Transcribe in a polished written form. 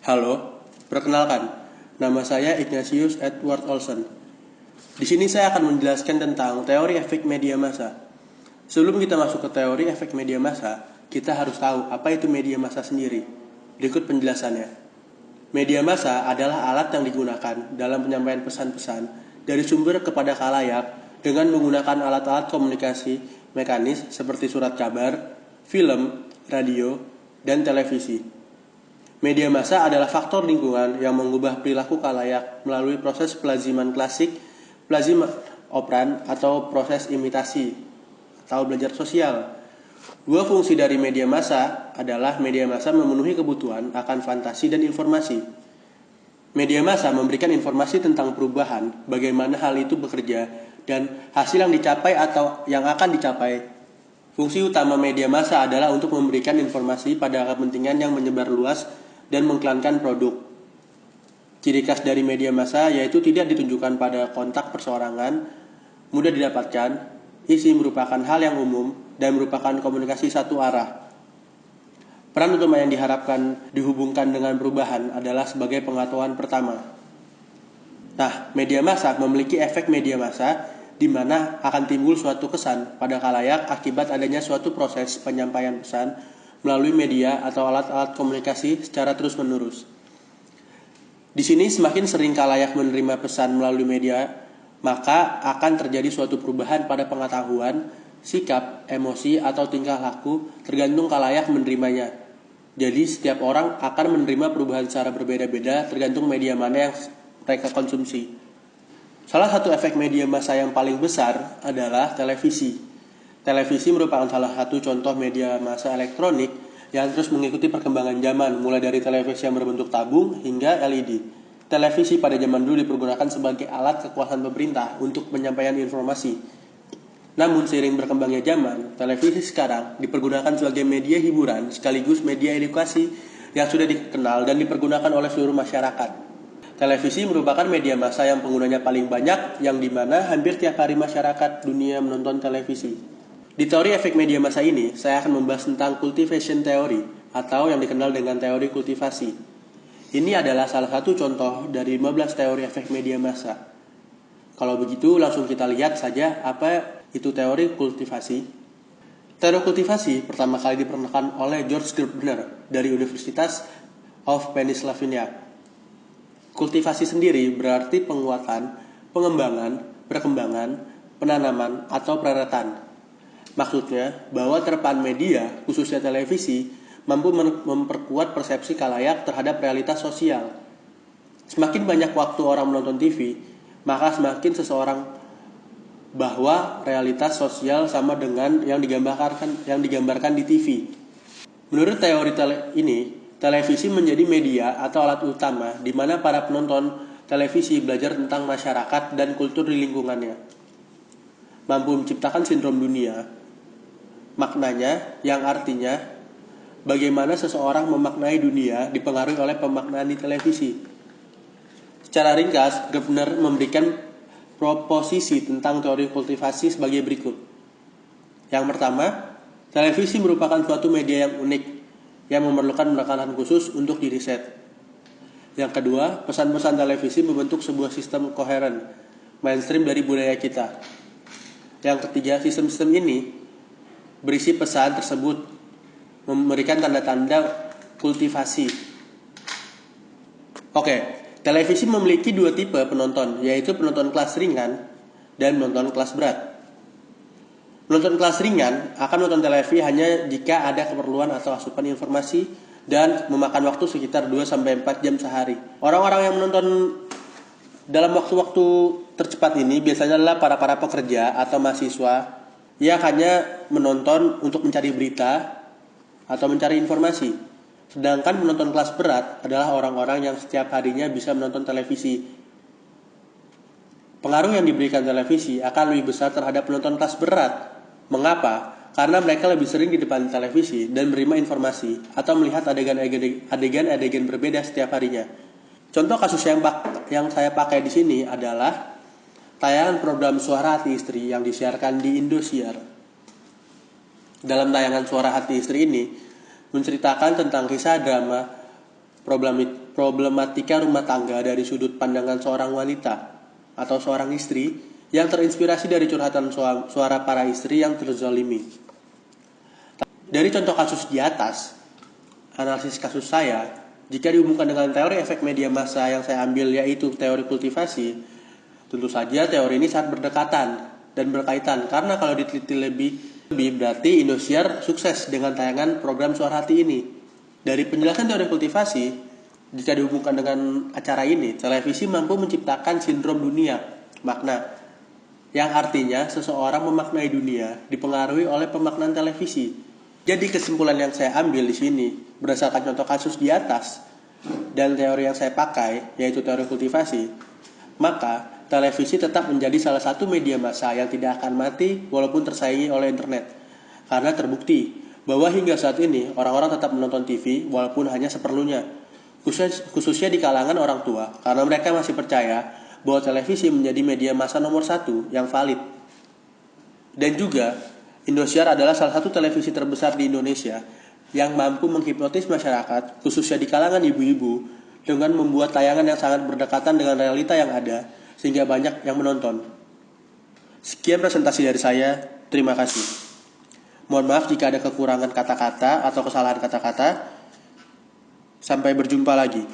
Halo, perkenalkan, nama saya Ignatius Edward Olsen. Di sini saya akan menjelaskan tentang teori efek media massa. Sebelum kita masuk ke teori efek media massa, kita harus tahu apa itu media massa sendiri. Berikut penjelasannya. Media massa adalah alat yang digunakan dalam penyampaian pesan-pesan dari sumber kepada khalayak dengan menggunakan alat-alat komunikasi mekanis seperti surat kabar, film, radio, dan televisi. Media massa adalah faktor lingkungan yang mengubah perilaku khalayak melalui proses pelaziman klasik, pelazim operan, atau proses imitasi atau belajar sosial. Dua fungsi dari media massa adalah media massa memenuhi kebutuhan akan fantasi dan informasi. Media massa memberikan informasi tentang perubahan, bagaimana hal itu bekerja, dan hasil yang dicapai atau yang akan dicapai. Fungsi utama media massa adalah untuk memberikan informasi pada kepentingan yang menyebar luas dan mengiklankan produk. Ciri khas dari media massa yaitu tidak ditunjukkan pada kontak perseorangan, mudah didapatkan, isi merupakan hal yang umum, dan merupakan komunikasi satu arah. Peran utama yang diharapkan dihubungkan dengan perubahan adalah sebagai pengetahuan pertama. Nah, media massa memiliki efek media massa di mana akan timbul suatu kesan pada khalayak akibat adanya suatu proses penyampaian pesan melalui media atau alat-alat komunikasi secara terus-menerus. Di sini semakin sering khalayak menerima pesan melalui media, maka akan terjadi suatu perubahan pada pengetahuan, sikap, emosi, atau tingkah laku tergantung khalayak menerimanya. Jadi setiap orang akan menerima perubahan secara berbeda-beda tergantung media mana yang mereka konsumsi. Salah satu efek media massa yang paling besar adalah televisi. Televisi merupakan salah satu contoh media massa elektronik yang terus mengikuti perkembangan zaman, mulai dari televisi yang berbentuk tabung hingga LED. Televisi pada zaman dulu dipergunakan sebagai alat kekuasaan pemerintah untuk penyampaian informasi. Namun seiring berkembangnya zaman, televisi sekarang dipergunakan sebagai media hiburan sekaligus media edukasi yang sudah dikenal dan dipergunakan oleh seluruh masyarakat. Televisi merupakan media massa yang penggunanya paling banyak, yang dimana hampir tiap hari masyarakat dunia menonton televisi. Di teori efek media massa ini, saya akan membahas tentang cultivation theory atau yang dikenal dengan teori kultivasi. Ini adalah salah satu contoh dari 15 teori efek media massa. Kalau begitu, langsung kita lihat saja apa itu teori kultivasi. Teori kultivasi pertama kali diperkenalkan oleh George Gerbner dari Universitas of Pennsylvania. Kultivasi sendiri berarti penguatan, pengembangan, perkembangan, penanaman, atau perawatan. Maksudnya bahwa terpaan media, khususnya televisi, mampu memperkuat persepsi khalayak terhadap realitas sosial. Semakin banyak waktu orang menonton TV, maka semakin seseorang bahwa realitas sosial sama dengan yang digambarkan di TV. Menurut teori ini, televisi menjadi media atau alat utama di mana para penonton televisi belajar tentang masyarakat dan kultur di lingkungannya. Mampu menciptakan sindrom dunia. Maknanya yang artinya bagaimana seseorang memaknai dunia dipengaruhi oleh pemaknaan di televisi. Secara ringkas, Gerbner memberikan proposisi tentang teori kultivasi sebagai berikut. Yang pertama, televisi merupakan suatu media yang unik yang memerlukan pendekatan khusus untuk diriset. Yang kedua, pesan-pesan televisi membentuk sebuah sistem koheren, mainstream dari budaya kita. Yang ketiga, sistem-sistem ini berisi pesan tersebut memberikan tanda-tanda kultivasi. Oke, televisi memiliki dua tipe penonton, yaitu penonton kelas ringan dan penonton kelas berat. Penonton kelas ringan akan menonton televisi hanya jika ada keperluan atau asupan informasi dan memakan waktu sekitar 2-4 jam sehari. Orang-orang yang menonton dalam waktu-waktu tercepat ini biasanya adalah para pekerja atau mahasiswa yang hanya menonton untuk mencari berita atau mencari informasi. Sedangkan penonton kelas berat adalah orang-orang yang setiap harinya bisa menonton televisi. Pengaruh yang diberikan televisi akan lebih besar terhadap penonton kelas berat. Mengapa? Karena mereka lebih sering di depan televisi dan menerima informasi atau melihat adegan-adegan berbeda setiap harinya. Contoh kasus yang saya pakai di sini adalah tayangan program Suara Hati Istri yang disiarkan di Indosiar. Dalam tayangan Suara Hati Istri ini menceritakan tentang kisah drama problematika rumah tangga dari sudut pandangan seorang wanita atau seorang istri yang terinspirasi dari curhatan suara para istri yang terzalimi. Dari contoh kasus di atas, analisis kasus saya, jika dihubungkan dengan teori efek media massa yang saya ambil yaitu teori kultivasi, tentu saja teori ini sangat berdekatan dan berkaitan karena kalau diteliti lebih berarti Indosiar sukses dengan tayangan program Suara Hati ini. Dari penjelasan teori kultivasi, jika dihubungkan dengan acara ini, televisi mampu menciptakan sindrom dunia, makna, yang artinya seseorang memaknai dunia dipengaruhi oleh pemaknaan televisi. Jadi kesimpulan yang saya ambil di sini berdasarkan contoh kasus di atas dan teori yang saya pakai yaitu teori kultivasi, maka televisi tetap menjadi salah satu media massa yang tidak akan mati walaupun tersaingi oleh internet. Karena terbukti bahwa hingga saat ini orang-orang tetap menonton TV walaupun hanya seperlunya. Khususnya di kalangan orang tua karena mereka masih percaya bahwa televisi menjadi media massa nomor 1 yang valid. Dan juga Indosiar adalah salah satu televisi terbesar di Indonesia yang mampu menghipnotis masyarakat khususnya di kalangan ibu-ibu dengan membuat tayangan yang sangat berdekatan dengan realita yang ada sehingga banyak yang menonton. Sekian presentasi dari saya, terima kasih. Mohon maaf jika ada kekurangan kata-kata atau kesalahan kata-kata. Sampai berjumpa lagi.